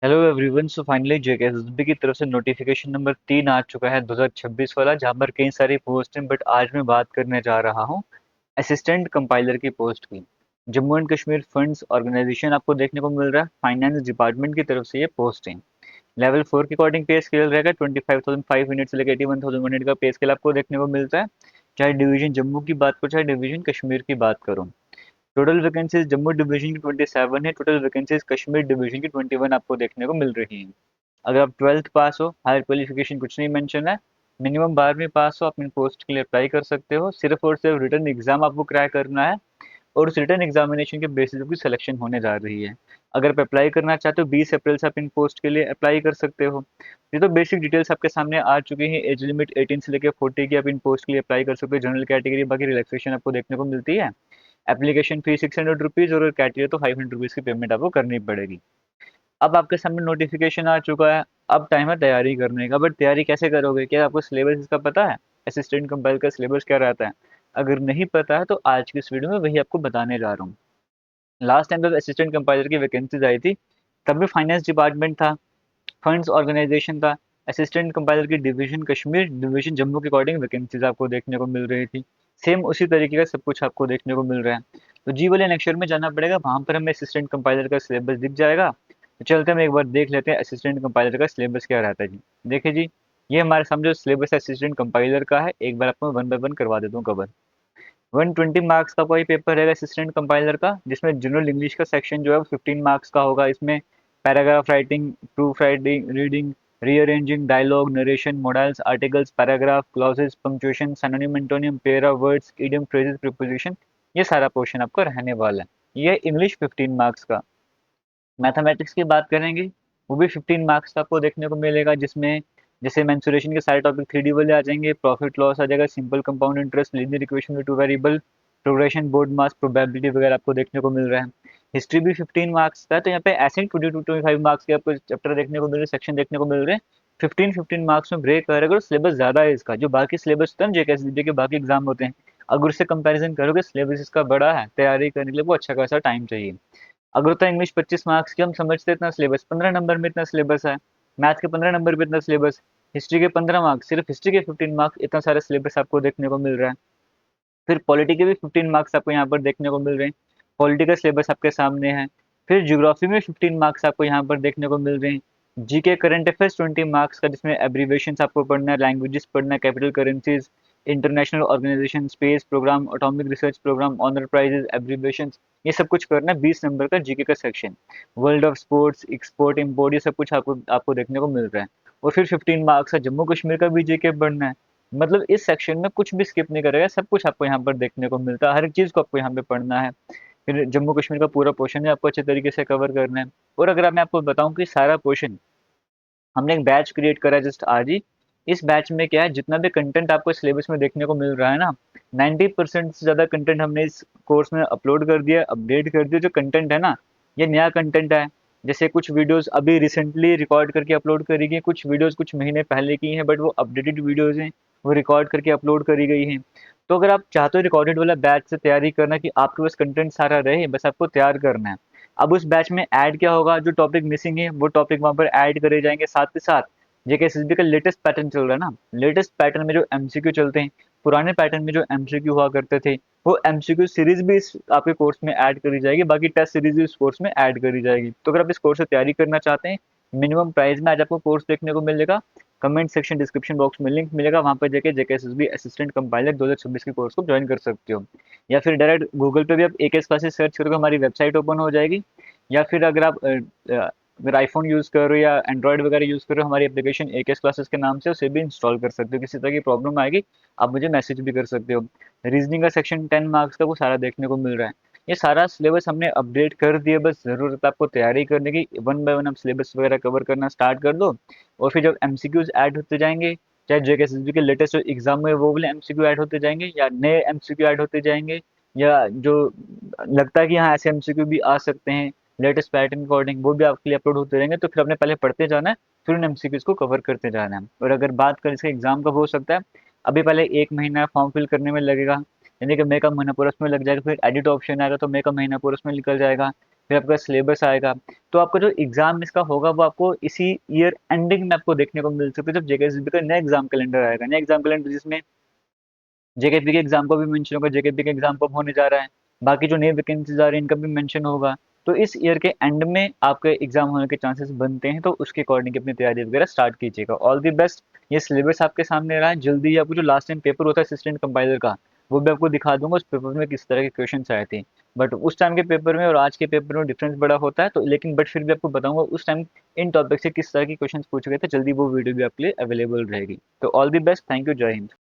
Hello everyone. So finally JKSSB की तरफ से नोटिफिकेशन नंबर 3 आ चुका है 2026 वाला, जहां पर कई सारी पोस्ट हैं। बट आज मैं बात करने जा रहा हूं असिस्टेंट कंपाइलर की पोस्ट की। Jammu and Kashmir funds organisation आपको देखने को मिल रहा है, फाइनेंस डिपार्टमेंट की तरफ से ये पोस्ट है। लेवल 4 के अकॉर्डिंग पे स्केल रहेगा 25,500 से लेकर 81,100 का पे स्केल आपको देखने को मिलता है। चाहे डिवीजन जम्मू की बात करो, चाहे डिवीजन कश्मीर की बात करो। टोटल वैकेंसीज जम्मू डिवीजन की 27 है, टोटल वैकेंसीज कश्मीर डिवीजन की 21 आपको देखने को मिल रही हैं। अगर आप 12th पास हो, हायर क्वालिफिकेशन कुछ नहीं मेंशन है, मिनिमम 12वीं पास हो, आप इन पोस्ट के लिए अप्लाई कर सकते हो। सिर्फ और सिर्फ रिटर्न एग्जाम आपको क्रैक करना है और उस रिटर्न एग्जामिनेशन के बेसिस पे सिलेक्शन होने जा रही है। अगर आप अप्लाई करना चाहते हो 20 अप्रैल से आप इन पोस्ट के लिए अप्लाई कर सकते हो। ये तो बेसिक डिटेल्स आपके सामने आ चुकी हैं। एज लिमिट 18 से लेकर 40 की आप इन पोस्ट के लिए अप्लाई कर सकते हो। जनरल कैटेगरी बाकी रिलैक्सेशन आपको देखने को मिलती है। एप्लीकेशन फी 600 रुपीज़ और कैटेगरी तो 500 रुपीज़ की पेमेंट आपको करनी पड़ेगी। अब आपके सामने नोटिफिकेशन आ चुका है, अब टाइम है तैयारी करने का। बट तैयारी कैसे करोगे? क्या आपको सिलेबस इसका पता है? असिस्टेंट कंपाइलर का सिलेबस क्या रहता है? अगर नहीं पता है तो आज की इस वीडियो में वही आपको बताने जा रहा हूँ। लास्ट टाइम जब असिस्टेंट कंपाइलर की वैकेंसीज आई थी, तब भी फाइनेंस डिपार्टमेंट था, फंड्स ऑर्गेनाइजेशन था। असिस्टेंट कंपाइलर की डिवीजन कश्मीर, डिवीजन जम्मू के अकॉर्डिंग वैकेंसीज आपको देखने को मिल रही थी। सेम उसी तरीके का सब कुछ आपको देखने को मिल रहा है। तो जी वाले अक्षर में जाना पड़ेगा, वहां पर हमें असिस्टेंट कंपाइलर का सिलेबस दिख जाएगा। तो चलते हम एक बार देख लेते हैं असिस्टेंट कंपाइलर का सिलेबस क्या रहता है जी। देखिए जी, ये हमारे सामने जो सिलेबस असिस्टेंट कंपाइलर का है, एक बार आपको वन बाय वन करवा देता हूँ कवर। 120 मार्क्स का कोई पेपर रहेगा असिस्टेंट कंपाइलर का, जिसमें जनरल इंग्लिश का सेक्शन जो है वो 15 मार्क्स का होगा। इसमें paragraph writing, proof writing, reading, rearranging, dialogue, narration, models, articles, paragraph, clauses, punctuation, synonym, antonym, para, words, idiom, phrases, preposition, ये सारा पोर्शन आपको रहने वाला है। ये इंग्लिश 15 मार्क्स का। मैथमेटिक्स की बात करेंगे, वो भी 15 मार्क्स का आपको देखने को मिलेगा, जिसमें जैसे मेंसुरेशन के सारे टॉपिक 3D वाले आ जाएंगे, प्रॉफिट लॉस आ जाएगा, simple compound interest, linear equation with two variable, progression, board mass, probability वगैरह आपको देखने को मिल रहा है। हिस्ट्री भी 15 मार्क्स का है, तो यहाँ पे ऐसे ही 22 to 25 मार्क्स के आपको चैप्टर देखने को मिल रहे हैं, सेक्शन देखने को मिल रहे हैं। 15 15 मार्क्स में ब्रेक करेगा और सिलेबस ज्यादा है इसका। जो बाकी सिलेबस होता है ना, जेकेएसबी के बाकी एग्जाम होते हैं, अगर उससे कंपैरिजन करोगे सिलेबस इसका बड़ा है, तैयारी करने के लिए वो अच्छा खासा टाइम चाहिए। अगर होता है इंग्लिश 25 मार्क्स की, हम समझते इतना सिलेबस 15 नंबर में इतना सिलेबस है। मैथ के 15 नंबर पे इतना सिलेबस। हिस्ट्री के 15 मार्क्स, सिर्फ हिस्ट्री के 15 मार्क्स, इतना सारा सिलेबस आपको देखने को मिल रहा है। फिर पॉलिटी के भी 15 मार्क्स आपको यहाँ पर देखने को मिल रहे हैं। पॉलिटी का सिलेबस आपके सामने है। फिर ज्योग्राफी में 15 मार्क्स आपको यहाँ पर देखने को मिल रहे हैं। जीके करंट अफेयर्स 20 मार्क्स का, जिसमें एब्रीवेशन आपको पढ़ना है, लैंग्वेजेस पढ़ना है, capital currencies, international organisation, space programme, atomic research programme, honour prizes, abbreviation, ये सब कुछ करना है। 20 नंबर का जीके का section. World of sports, export import, ये सब कुछ आपको आपको देखने को मिल रहा है। और फिर 15 मार्क्स का जम्मू कश्मीर का भी जीके पढ़ना है। मतलब इस सेक्शन में कुछ भी स्किप नहीं करेगा, सब कुछ आपको यहाँ पर देखने को मिलता है, हर एक चीज़ को आपको यहाँ पे पढ़ना है। फिर जम्मू कश्मीर का पूरा पोर्शन है आपको अच्छे तरीके से कवर करना है। और अगर मैं आपको बताऊं कि सारा पोर्शन हमने एक बैच क्रिएट करा है जस्ट आज ही। इस बैच में क्या है, जितना भी कंटेंट आपको सिलेबस में देखने को मिल रहा है ना, 90% से ज़्यादा कंटेंट हमने इस कोर्स में अपलोड कर दिया, अपडेट कर दिया। जो कंटेंट है ना, ये नया कंटेंट है। जैसे कुछ वीडियोस अभी रिसेंटली रिकॉर्ड करके अपलोड करी गई, कुछ वीडियोस कुछ महीने पहले की हैं, बट वो अपडेटेड वीडियोस हैं, वो रिकॉर्ड करके अपलोड करी गई हैं। तो अगर आप चाहते हो रिकॉर्डेड वाला बैच से तैयारी करना कि आपके पास कंटेंट सारा रहे, बस आपको तैयार करना है। अब उस बैच में ऐड क्या होगा, जो टॉपिक मिसिंग है वो टॉपिक वहाँ पर ऐड करे जाएंगे। साथ के साथ जेकेएसएसबी का लेटेस्ट पैटर्न चल रहा है ना, लेटेस्ट पैटर्न में जो एमसीक्यू चलते हैं, पुराने पैटर्न में जो एमसीक्यू हुआ करते थे, वो एमसीक्यू सीरीज भी इस आपके कोर्स में ऐड करी जाएगी। बाकी टेस्ट सीरीज भी इस कोर्स में ऐड करी जाएगी। तो अगर आप इस कोर्स से तैयारी करना चाहते हैं, मिनिमम प्राइस में आज आपको कोर्स देखने को मिलेगा। कमेंट सेक्शन डिस्क्रिप्शन बॉक्स में लिंक मिलेगा, वहाँ पर जाके जेकेएसएसबी असिस्टेंट कंपाइलर 2026 के कोर्स को ज्वाइन कर सकते हो। या फिर डायरेक्ट गूगल पे भी आप एकेएस क्लासेस सर्च करोगे, हमारी वेबसाइट ओपन हो जाएगी। या फिर अगर आप अगर आईफोन यूज़ कर रहे हो या एंड्रॉयड वगैरह यूज़ कर रहे हो, हमारी एप्लीकेशन एकेएस क्लासेस के नाम से उसे भी इंस्टॉल कर सकते हो। किसी तरह की प्रॉब्लम आएगी, आप मुझे मैसेज भी कर सकते हो। रीजनिंग का सेक्शन 10 मार्क्स का, वो सारा देखने को मिल रहा है। ये सारा सिलेबस हमने अपडेट कर दिया, बस ज़रूरत है आपको तैयारी करने की। वन बाय वन आप सिलेबस वगैरह कवर करना स्टार्ट कर दो। और फिर जब एमसीक्यूज ऐड होते जाएंगे, चाहे जेकेएसएसबी के लेटेस्ट एग्जाम में वो वाले एमसीक्यू ऐड होते जाएंगे, या नए एमसीक्यू ऐड होते जाएंगे, या जो लगता है कि हाँ ऐसे एमसीक्यू भी आ सकते हैं लेटेस्ट पैटर्न के अकॉर्डिंग, वो भी आपके लिए अपलोड होते रहेंगे। तो फिर आपने पहले पढ़ते जाना है, फिर उन एमसीक्यूज को कवर करते जाना है। और अगर बात करें इसका एग्जाम कब हो सकता है, अभी पहले 1 महीना फॉर्म फिल करने में लगेगा, यानी कि मई का महीना पूरा उसमें लग जाएगा। फिर एडिट ऑप्शन आएगा तो मई का महीना पूरा उसमें निकल जाएगा। फिर आपका सिलेबस आएगा। तो आपका जो एग्ज़ाम इसका होगा वो आपको इसी ईयर एंडिंग में आपको देखने को मिल सकता है, जब जेकेएसएसबी का नया एग्ज़ाम कैलेंडर आएगा। नया एग्ज़ाम कैलेंडर जिसमें जेकेपी के एग्जाम को भी मेंशन होगा, जेकेपी के एग्जाम कब होने जा रहा है, बाकी जो नई वैकेंसीज आ रही हैं इनका भी मेंशन होगा। तो इस ईयर के एंड में आपके एग्जाम होने के चांसेस बनते हैं, तो उसके अकॉर्डिंग अपनी तैयारी वगैरह स्टार्ट कीजिएगा। All the best. ये सिलेबस आपके सामने रहा है, जल्दी ही आपको जो लास्ट टाइम पेपर होता है असिस्टेंट कंपाइलर का, वो भी आपको दिखा दूंगा उस पेपर में किस तरह के क्वेश्चन आए थे। बट उस टाइम के पेपर में और आज के पेपर में डिफरेंस बड़ा होता है, तो लेकिन बट फिर भी आपको बताऊंगा उस टाइम इन टॉपिक से किस तरह के क्वेश्चन पूछे गए थे। जल्दी वो वीडियो भी आपके लिए अवेलेबल रहेगी। तो all the best, thank you, जय हिंद।